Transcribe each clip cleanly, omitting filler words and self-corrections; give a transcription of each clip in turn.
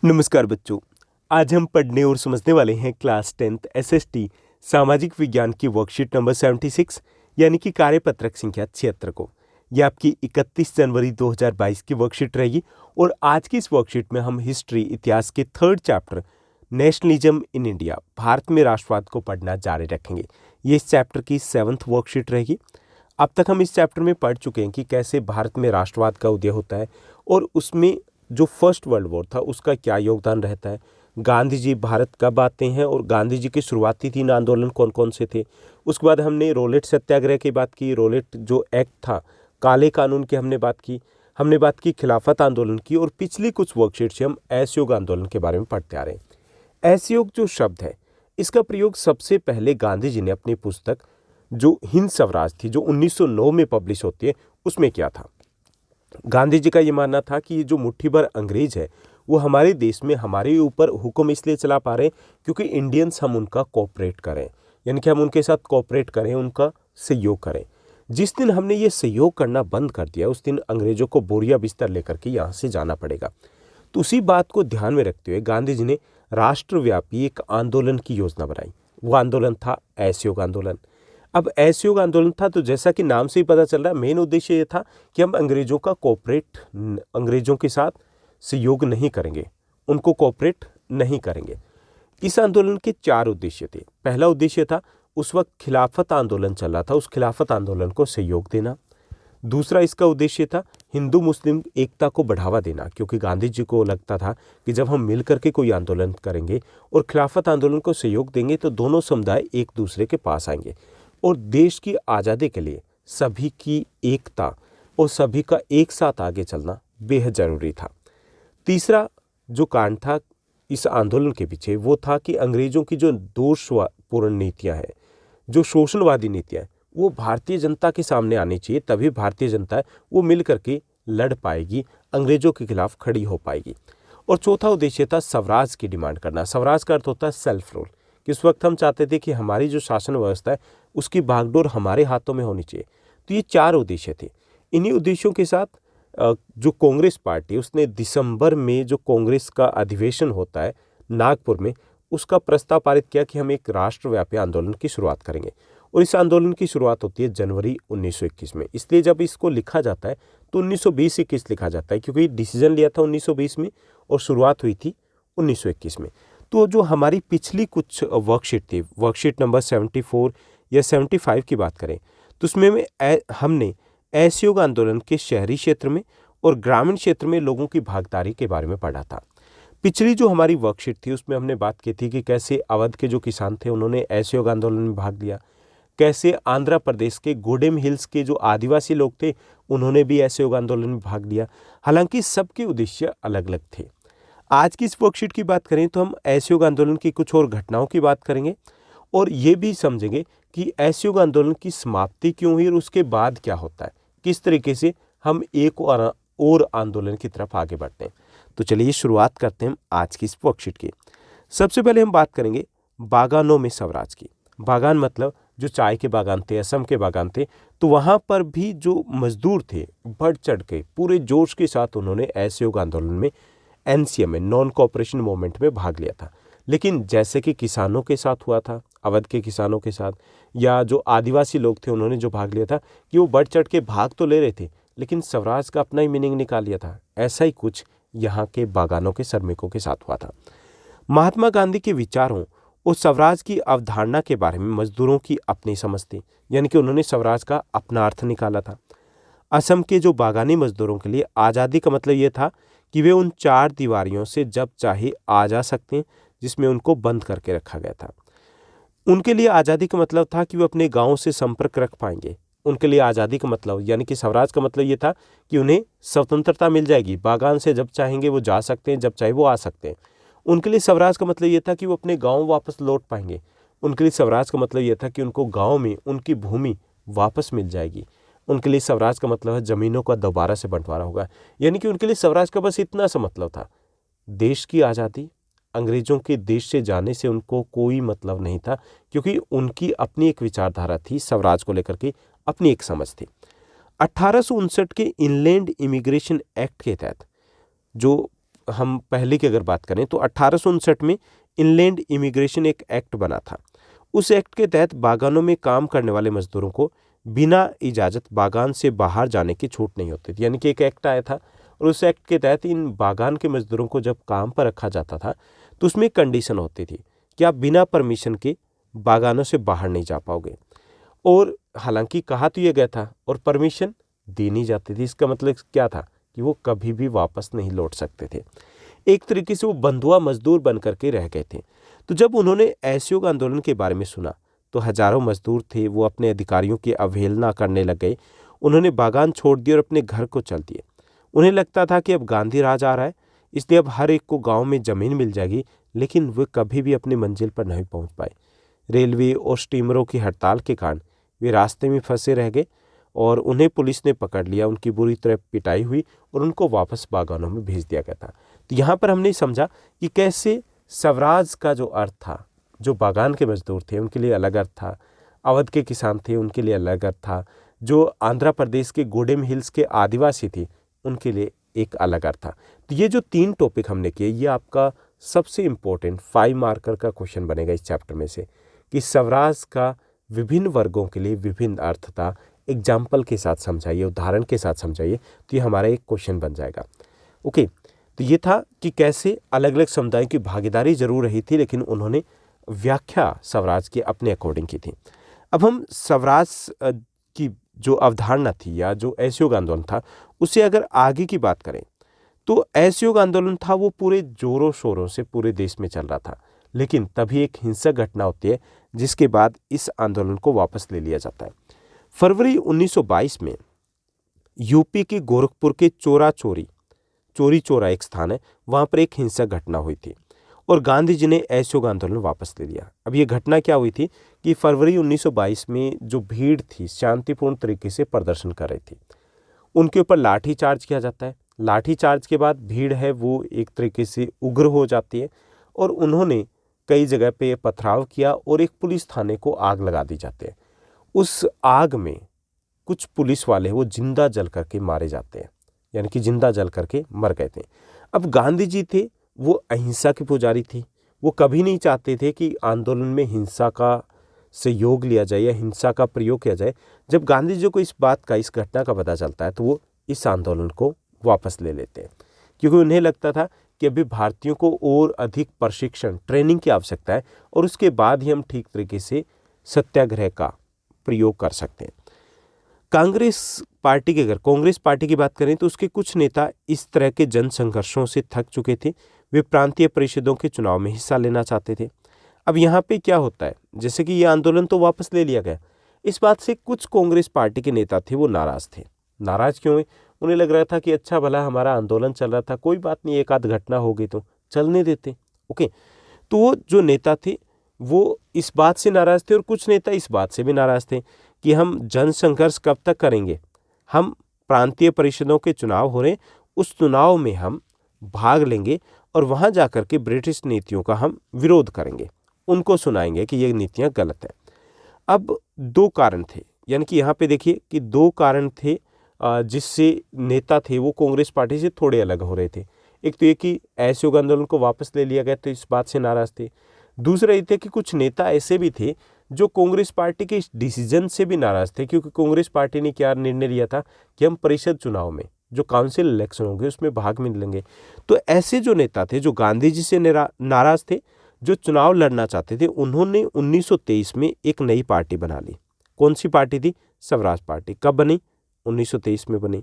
नमस्कार बच्चों। आज हम पढ़ने और समझने वाले हैं क्लास 10th एसएसटी सामाजिक विज्ञान की वर्कशीट नंबर 76 यानी कि कार्यपत्रक संख्या 76 को। यह आपकी 31 जनवरी 2022 की वर्कशीट रहेगी और आज की इस वर्कशीट में हम हिस्ट्री इतिहास के third chapter nationalism in India Bharat में राष्ट्रवाद को पढ़ना जारी रखेंगे। ये इस चैप्टर की 7th वर्कशीट रहेगी। अब तक हम इस चैप्टर में पढ़ चुके हैं कि कैसे भारत में राष्ट्रवाद का उदय होता है और उसमें जो फर्स्ट वर्ल्ड वॉर था उसका क्या योगदान रहता है, गांधी जी भारत कब आते हैं और गांधी जी के शुरुआती 3 आंदोलन कौन कौन से थे। उसके बाद हमने रोलेट सत्याग्रह की बात की, रोलेट जो एक्ट था, काले कानून की हमने बात की खिलाफत आंदोलन की और पिछली कुछ वर्कशीट से हम असहयोग आंदोलन के बारे में पढ़ते आ रहे हैं। असहयोग जो शब्द है इसका प्रयोग सबसे पहले गांधी जी ने अपनी पुस्तक जो हिंद स्वराज थी जो 1909 में पब्लिश होती है उसमें किया था। गांधी जी का ये मानना था कि ये जो मुट्ठी भर अंग्रेज है वो हमारे देश में हमारे ऊपर हुक्म इसलिए चला पा रहे हैं क्योंकि इंडियंस हम उनका कोऑपरेट करें, यानी कि हम उनके साथ कोऑपरेट करें, उनका सहयोग करें। जिस दिन हमने ये सहयोग करना बंद कर दिया उस दिन अंग्रेजों को बोरिया बिस्तर लेकर के यहाँ से जाना पड़ेगा। तो उसी बात को ध्यान में रखते हुए गांधी जी ने राष्ट्रव्यापी एक आंदोलन की योजना बनाई। वो आंदोलन था असहयोग आंदोलन। अब असहयोग आंदोलन था तो जैसा कि नाम से ही पता चल रहा है मेन उद्देश्य ये था कि हम अंग्रेजों के साथ सहयोग नहीं करेंगे, उनको कोऑपरेट नहीं करेंगे। इस आंदोलन के 4 उद्देश्य थे। पहला उद्देश्य था उस वक्त खिलाफत आंदोलन चल रहा था, उस खिलाफत आंदोलन को सहयोग देना। दूसरा इसका उद्देश्य था हिंदू मुस्लिम एकता को बढ़ावा देना, क्योंकि गांधी जी को लगता था कि जब हम मिल करके कोई आंदोलन करेंगे और खिलाफत आंदोलन को सहयोग देंगे तो दोनों समुदाय एक दूसरे के पास आएंगे और देश की आज़ादी के लिए सभी की एकता और सभी का एक साथ आगे चलना बेहद ज़रूरी था। तीसरा जो कारण था इस आंदोलन के पीछे वो था कि अंग्रेज़ों की जो दोषपूर्ण नीतियां हैं, जो शोषणवादी नीतियां हैं, वो भारतीय जनता के सामने आनी चाहिए, तभी भारतीय जनता है वो मिल करके लड़ पाएगी, अंग्रेज़ों के खिलाफ खड़ी हो पाएगी। और चौथा उद्देश्य था स्वराज की डिमांड करना। स्वराज का अर्थ होता है सेल्फ रूल, कि उस वक्त हम चाहते थे कि हमारी जो शासन व्यवस्था है उसकी भागडोर हमारे हाथों में होनी चाहिए। तो ये 4 उद्देश्य थे। इन्हीं उद्देश्यों के साथ जो कांग्रेस पार्टी उसने दिसंबर में जो कांग्रेस का अधिवेशन होता है नागपुर में, उसका प्रस्ताव पारित किया कि हम एक राष्ट्रव्यापी आंदोलन की शुरुआत करेंगे। और इस आंदोलन की शुरुआत होती है जनवरी 1921 में। इसलिए जब इसको लिखा जाता है तो 1920-21 लिखा जाता है, क्योंकि डिसीजन लिया था 1920 में और शुरुआत हुई थी 1921 में। तो जो हमारी पिछली कुछ वर्कशीट थी, वर्कशीट नंबर 74 या 75 की बात करें तो उसमें हमने असहयोग आंदोलन के शहरी क्षेत्र में और ग्रामीण क्षेत्र में लोगों की भागीदारी के बारे में पढ़ा था। पिछली जो हमारी वर्कशीट थी उसमें हमने बात की थी कि कैसे अवध के जो किसान थे उन्होंने असहयोग आंदोलन में भाग लिया, कैसे आंध्र प्रदेश के गोडेम हिल्स के जो आदिवासी लोग थे उन्होंने भी असहयोग आंदोलन में भाग लिया। हालांकि सबके उद्देश्य अलग अलग थे। आज की इस वर्कशीट की बात करें तो हम असहयोग आंदोलन की कुछ और घटनाओं की बात करेंगे और ये भी समझेंगे कि असहयोग आंदोलन की समाप्ति क्यों हुई और उसके बाद क्या होता है, किस तरीके से हम एक और आंदोलन की तरफ आगे बढ़ते हैं। तो चलिए शुरुआत करते हैं आज की इस वर्कशीट की। सबसे पहले हम बात करेंगे बागानों में स्वराज की। बागान मतलब जो चाय के बागान थे, असम के बागान थे, तो वहाँ पर भी जो मजदूर थे बढ़ चढ़ के पूरे जोश के साथ उन्होंने असहयोग आंदोलन में एनसीएम में नॉन कोऑपरेशन मूवमेंट में भाग लिया था। लेकिन जैसे कि किसानों के साथ हुआ था, अवध के किसानों के साथ, या जो आदिवासी लोग थे उन्होंने जो भाग लिया था कि वो बढ़ चढ़ के भाग तो ले रहे थे लेकिन स्वराज का अपना ही मीनिंग निकाल लिया था। ऐसा ही कुछ यहाँ के बागानों के श्रमिकों के साथ हुआ था। महात्मा गांधी के विचारों और स्वराज की अवधारणा के बारे में मजदूरों की अपनी समझ थी, यानी कि उन्होंने स्वराज का अपना अर्थ निकाला था। असम के जो बागानी मजदूरों के लिए आज़ादी का मतलब ये था कि वे उन 4 दीवारियों से जब चाहे आ जा सकते हैं जिसमें उनको बंद करके रखा गया था। उनके लिए आज़ादी का मतलब था कि वे अपने गाँव से संपर्क रख पाएंगे। उनके लिए आज़ादी का मतलब यानी कि स्वराज का मतलब ये था कि उन्हें स्वतंत्रता मिल जाएगी, बागान से जब चाहेंगे वो जा सकते हैं, जब चाहे वो आ सकते हैं। उनके लिए स्वराज का मतलब ये था कि वो अपने गाँव वापस लौट पाएंगे। उनके लिए स्वराज का मतलब ये था कि उनको गाँव में उनकी भूमि वापस मिल जाएगी। उनके लिए स्वराज का मतलब है ज़मीनों का दोबारा से बंटवारा होगा। यानी कि उनके लिए स्वराज का बस इतना सा मतलब था। देश की आज़ादी, अंग्रेज़ों के देश से जाने से उनको कोई मतलब नहीं था, क्योंकि उनकी अपनी एक विचारधारा थी, स्वराज को लेकर के अपनी एक समझ थी। 1859 के इनलैंड इमिग्रेशन एक्ट के तहत जो हम पहले की अगर बात करें तो 1859 में इनलैंड इमिग्रेशन एक एक्ट बना था। उस एक्ट के तहत बागानों में काम करने वाले मजदूरों को बिना इजाज़त बागान से बाहर जाने की छूट नहीं होती थी। यानी कि एक एक्ट आया था और उस एक्ट के तहत इन बागान के मजदूरों को जब काम पर रखा जाता था तो उसमें एक कंडीशन होती थी कि आप बिना परमिशन के बागानों से बाहर नहीं जा पाओगे। और हालांकि कहा तो यह गया था और परमिशन दी नहीं जाती थी। इसका मतलब क्या था कि वो कभी भी वापस नहीं लौट सकते थे। एक तरीके से वो बंधुआ मजदूर बन करके रह गए थे। तो जब उन्होंने असहयोग आंदोलन के बारे में सुना तो हजारों मजदूर थे वो अपने अधिकारियों की अवहेलना करने लग गए। उन्होंने बागान छोड़ दिए और अपने घर को चल दिए। उन्हें लगता था कि अब गांधी राज आ रहा है, इसलिए अब हर एक को गांव में ज़मीन मिल जाएगी, लेकिन वे कभी भी अपनी मंजिल पर नहीं पहुंच पाए। रेलवे और स्टीमरों की हड़ताल के कारण वे रास्ते में फंसे रह गए और उन्हें पुलिस ने पकड़ लिया। उनकी बुरी तरह पिटाई हुई और उनको वापस बागानों में भेज दिया गया था। तो यहाँ पर हमने समझा कि कैसे स्वराज का जो अर्थ था, जो बागान के मजदूर थे उनके लिए अलग अर्थ था, अवध के किसान थे उनके लिए अलग अर्थ था, जो आंध्र प्रदेश के गोडेम हिल्स के आदिवासी थे उनके लिए एक अलग अर्थ था। तो ये जो 3 टॉपिक हमने किए, ये आपका सबसे इम्पोर्टेंट 5 मार्कर का क्वेश्चन बनेगा इस चैप्टर में से कि स्वराज का विभिन्न वर्गों के लिए विभिन्न अर्थ था। एग्जाम्पल के साथ समझाइए, उदाहरण के साथ समझाइए, तो ये हमारा एक क्वेश्चन बन जाएगा। ओके, तो ये था कि कैसे अलग अलग समुदायों की भागीदारी जरूर रही थी, लेकिन उन्होंने व्याख्या स्वराज की अपने अकॉर्डिंग की थी। अब हम स्वराज की जो अवधारणा थी या जो असहयोग आंदोलन था, उससे अगर आगे की बात करें तो असहयोग आंदोलन था वो पूरे जोरों शोरों से पूरे देश में चल रहा था। लेकिन तभी एक हिंसक घटना होती है जिसके बाद इस आंदोलन को वापस ले लिया जाता है। फरवरी 1922 में यूपी के गोरखपुर के चोरी चौरा एक स्थान है, वहां पर एक हिंसक घटना हुई थी और गांधी जी ने असहयोग आंदोलन वापस ले लिया। अब ये घटना क्या हुई थी कि फरवरी 1922 में जो भीड़ थी शांतिपूर्ण तरीके से प्रदर्शन कर रही थी, उनके ऊपर लाठी चार्ज किया जाता है। लाठी चार्ज के बाद भीड़ है वो एक तरीके से उग्र हो जाती है और उन्होंने कई जगह पे पथराव किया और एक पुलिस थाने को आग लगा दी जाती है। उस आग में कुछ पुलिस वाले वो जिंदा जल करके मारे जाते हैं, यानी कि जिंदा जल करके मर गए थे। अब गांधी जी थे वो अहिंसा के पुजारी थे, वो कभी नहीं चाहते थे कि आंदोलन में हिंसा का सहयोग लिया जाए या हिंसा का प्रयोग किया जाए। जब गांधी जी को इस घटना का पता चलता है तो वो इस आंदोलन को वापस ले लेते हैं, क्योंकि उन्हें लगता था कि अभी भारतीयों को और अधिक प्रशिक्षण ट्रेनिंग की आवश्यकता है और उसके बाद ही हम ठीक तरीके से सत्याग्रह का प्रयोग कर सकते हैं। कांग्रेस पार्टी की बात करें तो उसके कुछ नेता इस तरह के जन संघर्षों से थक चुके थे। वे प्रांतीय परिषदों के चुनाव में हिस्सा लेना चाहते थे। अब यहाँ पे क्या होता है, जैसे कि ये आंदोलन तो वापस ले लिया गया, इस बात से कुछ कांग्रेस पार्टी के नेता थे वो नाराज थे। नाराज क्यों हुए? उन्हें लग रहा था कि अच्छा भला हमारा आंदोलन चल रहा था, कोई बात नहीं, एक आध घटना हो गई तो चलने देते। ओके, तो वो जो नेता थे वो इस बात से नाराज थे और कुछ नेता इस बात से भी नाराज थे कि हम जन संघर्ष कब तक करेंगे, हम प्रांतीय परिषदों के चुनाव हो रहे, उस चुनाव में हम भाग लेंगे और वहां जाकर के ब्रिटिश नीतियों का हम विरोध करेंगे, उनको सुनाएंगे कि ये नीतियां गलत है। अब 2 कारण थे, यानी कि यहाँ पे देखिए कि 2 कारण थे जिससे नेता थे वो कांग्रेस पार्टी से थोड़े अलग हो रहे थे। एक तो ये कि असहयोग आंदोलन को वापस ले लिया गया तो इस बात से नाराज थे। दूसरा ये थे कि कुछ नेता ऐसे भी थे जो कांग्रेस पार्टी के इस डिसीजन से भी नाराज थे, क्योंकि कांग्रेस पार्टी ने क्या निर्णय लिया था कि हम परिषद चुनाव में जो काउंसिल इलेक्शन होंगे उसमें भाग में लेंगे। तो ऐसे जो नेता थे जो गांधी जी से नाराज थे, जो चुनाव लड़ना चाहते थे, उन्होंने 1923 में एक नई पार्टी बना ली। कौन सी पार्टी थी? स्वराज पार्टी। कब बनी? 1923 में बनी।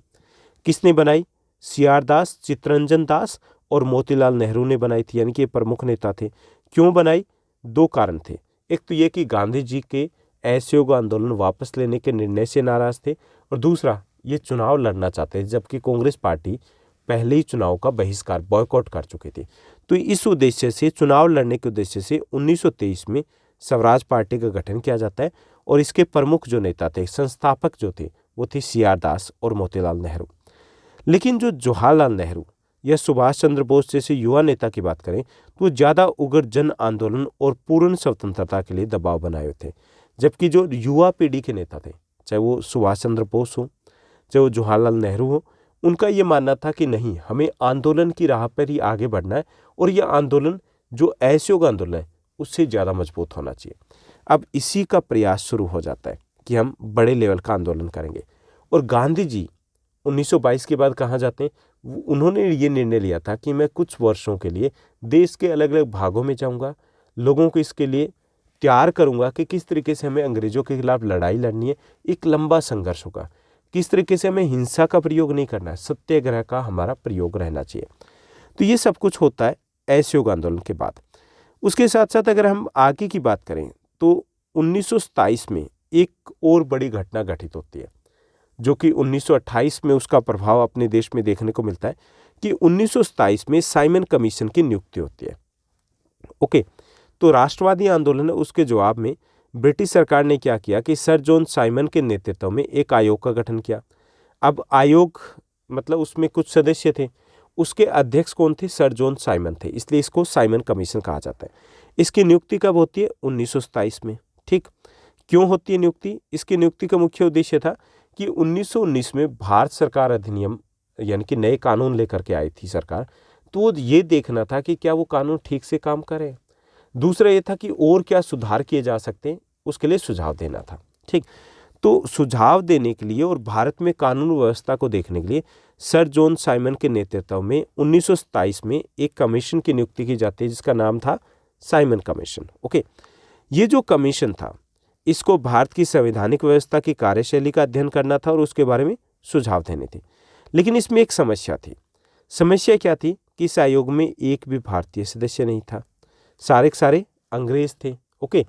किसने बनाई? सीआर दास, चित्तरंजन दास और मोतीलाल नेहरू ने बनाई थी, यानी कि ये प्रमुख नेता थे। क्यों बनाई? 2 कारण थे। एक तो ये कि गांधी जी के असहयोग आंदोलन वापस लेने के निर्णय से नाराज थे और दूसरा ये चुनाव लड़ना चाहते थे, जबकि कांग्रेस पार्टी पहले ही चुनाव का बहिष्कार बॉयकॉट कर चुकी थी। तो इस उद्देश्य से, चुनाव लड़ने के उद्देश्य से 1923 में स्वराज पार्टी का गठन किया जाता है और इसके प्रमुख जो नेता थे, संस्थापक जो थे, वो थे सीआर दास और मोतीलाल नेहरू। लेकिन जो जवाहरलाल नेहरू या सुभाष चंद्र बोस जैसे युवा नेता की बात करें तो वो ज़्यादा उग्र जन आंदोलन और पूर्ण स्वतंत्रता के लिए दबाव बनाए हुए थे, जबकि जो युवा पीढ़ी के नेता थे, चाहे वो सुभाष चंद्र बोस हो, चाहे वो जवाहरलाल नेहरू हो, उनका ये मानना था कि नहीं, हमें आंदोलन की राह पर ही आगे बढ़ना है और यह आंदोलन जो असहयोग आंदोलन है उससे ज़्यादा मजबूत होना चाहिए। अब इसी का प्रयास शुरू हो जाता है कि हम बड़े लेवल का आंदोलन करेंगे। और गांधी जी 1922 के बाद कहाँ जाते हैं? उन्होंने ये निर्णय लिया था कि मैं कुछ वर्षों के लिए देश के अलग अलग भागों में जाऊंगा, लोगों को इसके लिए तैयार करूंगा कि किस तरीके से हमें अंग्रेजों के खिलाफ लड़ाई लड़नी है। एक लंबा संघर्ष होगा, किस तरीके से हमें हिंसा का प्रयोग नहीं करना है, सत्याग्रह का हमारा प्रयोग रहना चाहिए। तो ये सब कुछ होता है असहयोग आंदोलन के बाद। उसके साथ साथ अगर हम आगे की बात करें तो 1927 में एक और बड़ी घटना घटित होती है, जो कि 1928 में उसका प्रभाव अपने देश में देखने को मिलता है कि 1927 में साइमन कमीशन की नियुक्ति होती है। ओके, तो राष्ट्रवादी आंदोलन है, उसके जवाब में ब्रिटिश सरकार ने क्या किया कि सर जॉन साइमन के नेतृत्व में एक आयोग का गठन किया। अब आयोग मतलब उसमें कुछ सदस्य थे, उसके अध्यक्ष कौन थे? सर जॉन साइमन थे, इसलिए इसको साइमन कमीशन कहा जाता है। इसकी नियुक्ति कब होती है? 1927 में। ठीक, क्यों होती है नियुक्ति? इसकी नियुक्ति का मुख्य उद्देश्य था कि 1919 में भारत सरकार अधिनियम यानी कि नए कानून लेकर के आई थी सरकार, तो वो ये देखना था कि क्या वो कानून ठीक से काम करे। दूसरा ये था कि और क्या सुधार किए जा सकते हैं, उसके लिए सुझाव देना था। ठीक, तो सुझाव देने के लिए और भारत में कानून व्यवस्था को देखने के लिए सर जॉन साइमन के नेतृत्व में 1927 में एक कमीशन की नियुक्ति की जाती है जिसका नाम था साइमन कमीशन। ओके, ये जो कमीशन था इसको भारत की संवैधानिक व्यवस्था की कार्यशैली का अध्ययन करना था और उसके बारे में सुझाव देने थे। लेकिन इसमें एक समस्या थी। समस्या क्या थी कि इस आयोग में एक भी भारतीय सदस्य नहीं था, सारे के सारे अंग्रेज थे। ओके,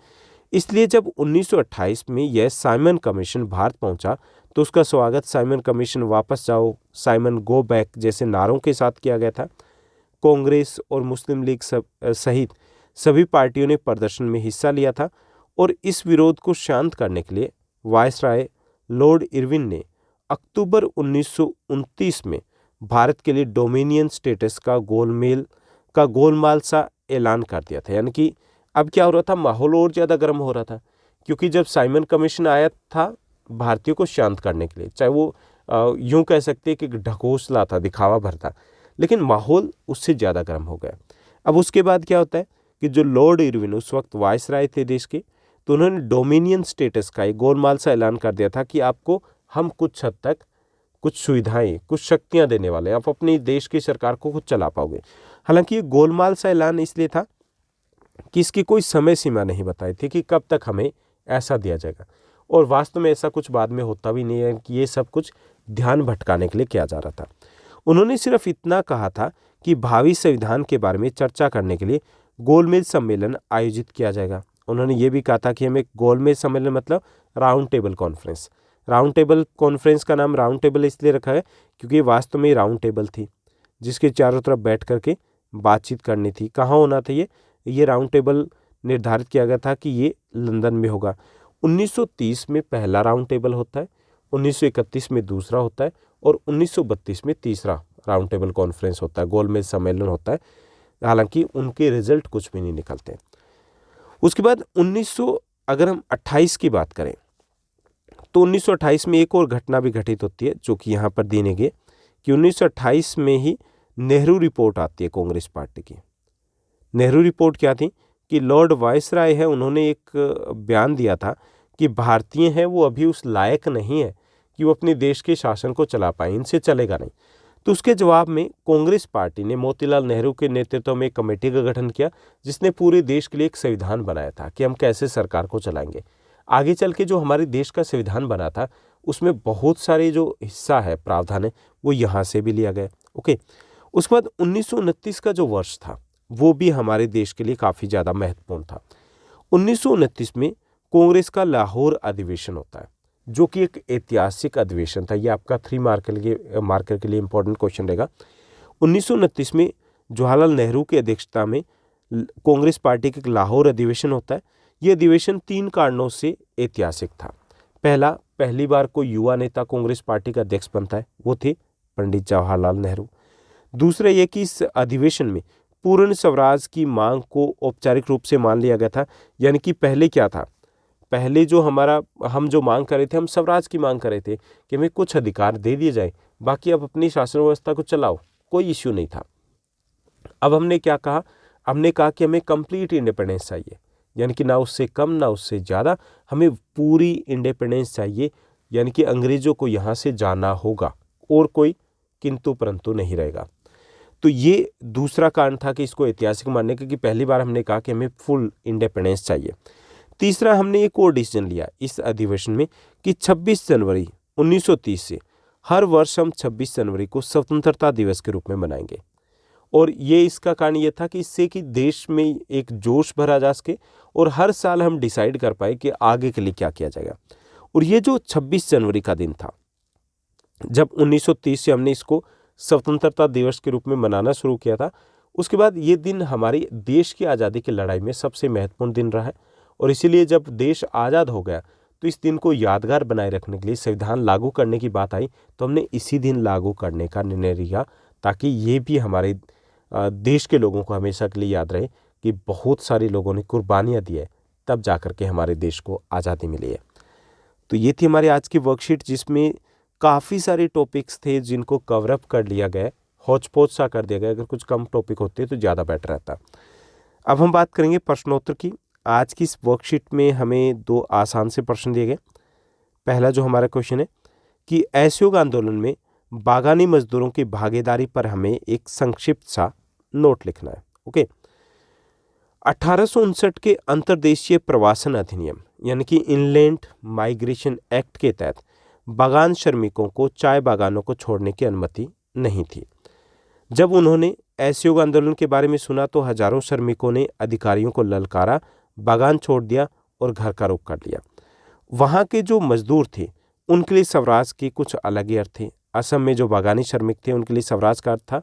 इसलिए जब 1928 में यह साइमन कमीशन भारत पहुंचा तो उसका स्वागत साइमन कमीशन वापस जाओ, साइमन गो बैक जैसे नारों के साथ किया गया था। कांग्रेस और मुस्लिम लीग सहित सभी पार्टियों ने प्रदर्शन में हिस्सा लिया था और इस विरोध को शांत करने के लिए वायसराय लॉर्ड इरविन ने अक्टूबर 1929 में भारत के लिए डोमिनियन स्टेटस का गोलमाल सा ऐलान कर दिया था। यानी कि अब क्या हो रहा था, माहौल और ज़्यादा गर्म हो रहा था, क्योंकि जब साइमन कमीशन आया था भारतीयों को शांत करने के लिए, चाहे वो यूं कह सकते हैं कि ढकोसला था, दिखावा भर था, लेकिन माहौल उससे ज़्यादा गर्म हो गया। अब उसके बाद क्या होता है कि जो लॉर्ड इरविन उस वक्त वायसराय थे देश के, तो उन्होंने डोमिनियन स्टेटस का एक गोलमाल सा ऐलान कर दिया था कि आपको हम कुछ हद तक कुछ सुविधाएं, कुछ शक्तियां देने वाले हैं, आप अपनी देश की सरकार को खुद चला पाओगे। हालांकि ये गोलमाल सा ऐलान इसलिए था कि इसकी कोई समय सीमा नहीं बताई थी कि कब तक हमें ऐसा दिया जाएगा, और वास्तव में ऐसा कुछ बाद में होता भी नहीं है कि ये सब कुछ ध्यान भटकाने के लिए किया जा रहा था। उन्होंने सिर्फ इतना कहा था कि भावी संविधान के बारे में चर्चा करने के लिए गोलमेज सम्मेलन आयोजित किया जाएगा। उन्होंने ये भी कहा था कि हम एक गोलमेज सम्मेलन मतलब round table conference, round table conference का नाम राउंड टेबल इसलिए रखा है क्योंकि वास्तव में राउंड टेबल थी जिसके चारों तरफ बैठ करके बातचीत करनी थी। कहाँ होना था ये राउंड टेबल निर्धारित किया गया था कि ये लंदन में होगा। 1930 में पहला राउंड टेबल होता है, 1931 में दूसरा होता है और 1932 में तीसरा राउंड टेबल कॉन्फ्रेंस होता है, गोलमेज सम्मेलन होता है। हालांकि उनके रिजल्ट कुछ भी नहीं निकलते। उसके बाद अगर हम 28 की बात करें तो 1928 में एक और घटना भी घटित होती है जो कि यहाँ पर दी गई कि 1928 में ही नेहरू रिपोर्ट आती है कांग्रेस पार्टी की। नेहरू रिपोर्ट क्या थी कि लॉर्ड वायसराय है, उन्होंने एक बयान दिया था कि भारतीय हैं वो अभी उस लायक नहीं है कि वो अपने देश के शासन को चला पाए, इनसे चलेगा नहीं। तो उसके जवाब में कांग्रेस पार्टी ने मोतीलाल नेहरू के नेतृत्व में एक कमेटी का गठन किया जिसने पूरे देश के लिए एक संविधान बनाया था कि हम कैसे सरकार को चलाएंगे। आगे चल के जो हमारे देश का संविधान बना था उसमें बहुत सारे जो हिस्सा है, प्रावधान है, वो यहाँ से भी लिया गया। ओके, उसके बाद 1929 का जो वर्ष था वो भी हमारे देश के लिए काफ़ी ज़्यादा महत्वपूर्ण था। 1929 में कांग्रेस का लाहौर अधिवेशन होता है जो कि एक ऐतिहासिक अधिवेशन था। ये आपका 3 मार्कर के लिए इंपॉर्टेंट क्वेश्चन रहेगा। 1929 में जवाहरलाल नेहरू की अध्यक्षता में कांग्रेस पार्टी का लाहौर अधिवेशन होता है। ये अधिवेशन 3 कारणों से ऐतिहासिक था। पहली बार कोई युवा नेता कांग्रेस पार्टी का अध्यक्ष बनता है, वो थे पंडित जवाहरलाल नेहरू। दूसरा ये कि इस अधिवेशन में पूर्ण स्वराज की मांग को औपचारिक रूप से मान लिया गया था। यानी कि पहले क्या था, पहले जो हम जो मांग कर रहे थे, हम स्वराज की मांग कर रहे थे कि हमें कुछ अधिकार दे दिए जाए, बाकी अब अपनी शासन व्यवस्था को चलाओ, कोई इश्यू नहीं था। अब हमने क्या कहा, हमने कहा कि हमें कंप्लीट इंडिपेंडेंस चाहिए, यानी कि ना उससे कम ना उससे ज़्यादा, हमें पूरी इंडिपेंडेंस चाहिए, यानी कि अंग्रेज़ों को यहाँ से जाना होगा और कोई किंतु परंतु नहीं रहेगा। तो ये दूसरा कारण था कि इसको ऐतिहासिक मानने का, कि पहली बार हमने कहा कि हमें फुल इंडिपेंडेंस चाहिए। तीसरा, हमने एक और डिसीजन लिया इस अधिवेशन में कि 26 जनवरी 1930 से हर वर्ष हम 26 जनवरी को स्वतंत्रता दिवस के रूप में मनाएंगे। और ये इसका कारण ये था कि इससे कि देश में एक जोश भरा जा सके और हर साल हम डिसाइड कर पाए कि आगे के लिए क्या किया जाएगा। और ये जो 26 जनवरी का दिन था, जब 1930 से हमने इसको स्वतंत्रता दिवस के रूप में मनाना शुरू किया था, उसके बाद ये दिन हमारी देश की आज़ादी की लड़ाई में सबसे महत्वपूर्ण दिन रहा है। और इसीलिए जब देश आज़ाद हो गया तो इस दिन को यादगार बनाए रखने के लिए संविधान लागू करने की बात आई, तो हमने इसी दिन लागू करने का निर्णय लिया, ताकि ये भी हमारे देश के लोगों को हमेशा के लिए याद रहे कि बहुत सारे लोगों ने कुर्बानियाँ दी है, तब जाकर के हमारे देश को आज़ादी मिली है। तो ये थी हमारी आज की वर्कशीट, जिसमें काफ़ी सारे टॉपिक्स थे जिनको कवरअप कर लिया गया, हौच पौच सा कर दिया गया। अगर कुछ कम टॉपिक होते तो ज़्यादा बेटर रहता। अब हम बात करेंगे प्रश्नोत्तर की। आज की इस वर्कशीट में हमें 2 आसान से प्रश्न दिए गए। पहला जो हमारा क्वेश्चन है कि असहयोग आंदोलन में बागानी मजदूरों की भागीदारी पर हमें एक संक्षिप्त सा नोट लिखना है। ओके। 1859 के अंतर्देशीय प्रवासन अधिनियम यानी कि इनलैंड माइग्रेशन एक्ट के तहत बागान श्रमिकों को चाय बागानों को छोड़ने की अनुमति नहीं थी। जब उन्होंने असहयोग आंदोलन के बारे में सुना तो हजारों श्रमिकों ने अधिकारियों को ललकारा, बागान छोड़ दिया और घर का रुख कर लिया। वहाँ के जो मजदूर थे उनके लिए स्वराज के कुछ अलग ही अर्थ थे। असम में जो बागानी श्रमिक थे उनके लिए स्वराज का अर्थ था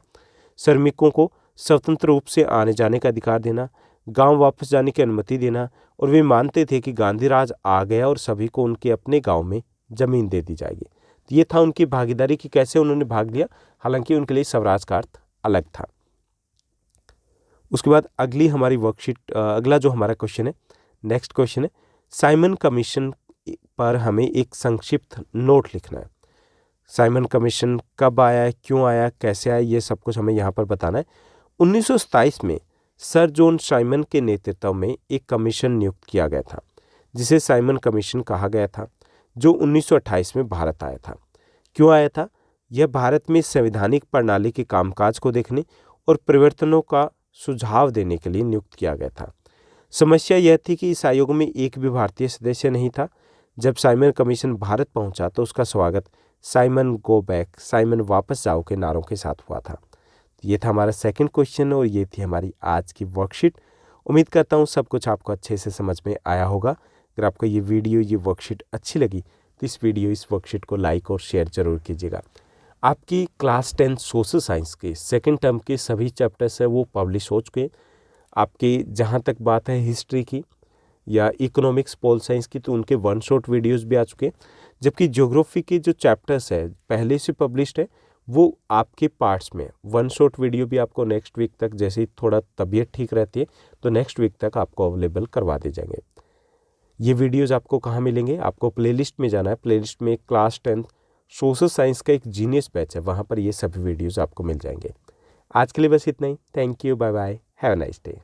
श्रमिकों को स्वतंत्र रूप से आने जाने का अधिकार देना, गांव वापस जाने की अनुमति देना, और वे मानते थे कि गांधी राज आ गया और सभी को उनके अपने गांव में जमीन दे दी जाएगी। तो ये था उनकी भागीदारी कि कैसे उन्होंने भाग लिया, हालांकि उनके लिए स्वराज का अर्थ अलग था। उसके बाद अगली हमारी वर्कशीट, अगला जो हमारा क्वेश्चन है, नेक्स्ट क्वेश्चन है, साइमन कमीशन पर हमें एक संक्षिप्त नोट लिखना है। साइमन कमीशन कब आया, क्यों आया, कैसे आया, ये सब कुछ हमें यहाँ पर बताना है। 1927 में सर जॉन साइमन के नेतृत्व में एक कमीशन नियुक्त किया गया था, जिसे साइमन कमीशन कहा गया था, जो 1928 में भारत आया था। क्यों आया था? यह भारत में संवैधानिक प्रणाली के कामकाज को देखने और परिवर्तनों का सुझाव देने के लिए नियुक्त किया गया था। समस्या यह थी कि इस आयोग में एक भी भारतीय सदस्य नहीं था। जब साइमन कमीशन भारत पहुंचा तो उसका स्वागत साइमन गो बैक, साइमन वापस जाओ के नारों के साथ हुआ था। ये था हमारा सेकंड क्वेश्चन और ये थी हमारी आज की वर्कशीट। उम्मीद करता हूँ सब कुछ आपको अच्छे से समझ में आया होगा। अगर आपको ये वीडियो, ये वर्कशीट अच्छी लगी तो इस वर्कशीट को लाइक और शेयर जरूर कीजिएगा। आपकी क्लास 10 सोशल साइंस के सेकेंड टर्म के सभी चैप्टर्स है वो पब्लिश हो चुके हैं। आपकी जहाँ तक बात है हिस्ट्री की या इकोनॉमिक्स, पोल साइंस की, तो उनके 1 शॉट वीडियोज़ भी आ चुके हैं। जबकि ज्योग्राफी के जो चैप्टर्स है पहले से पब्लिश्ड है, वो आपके पार्ट्स में 1 शॉट वीडियो भी आपको नेक्स्ट वीक तक, जैसे ही थोड़ा तबीयत ठीक रहती है तो नेक्स्ट वीक तक आपको अवेलेबल करवा दिए जाएंगे। ये वीडियोस आपको कहाँ मिलेंगे? आपको प्लेलिस्ट में जाना है। प्लेलिस्ट में क्लास 10 सोशल साइंस का एक जीनियस बैच है, वहाँ पर ये सभी वीडियोस आपको मिल जाएंगे। आज के लिए बस इतना ही। Thank you, bye bye, have a nice day.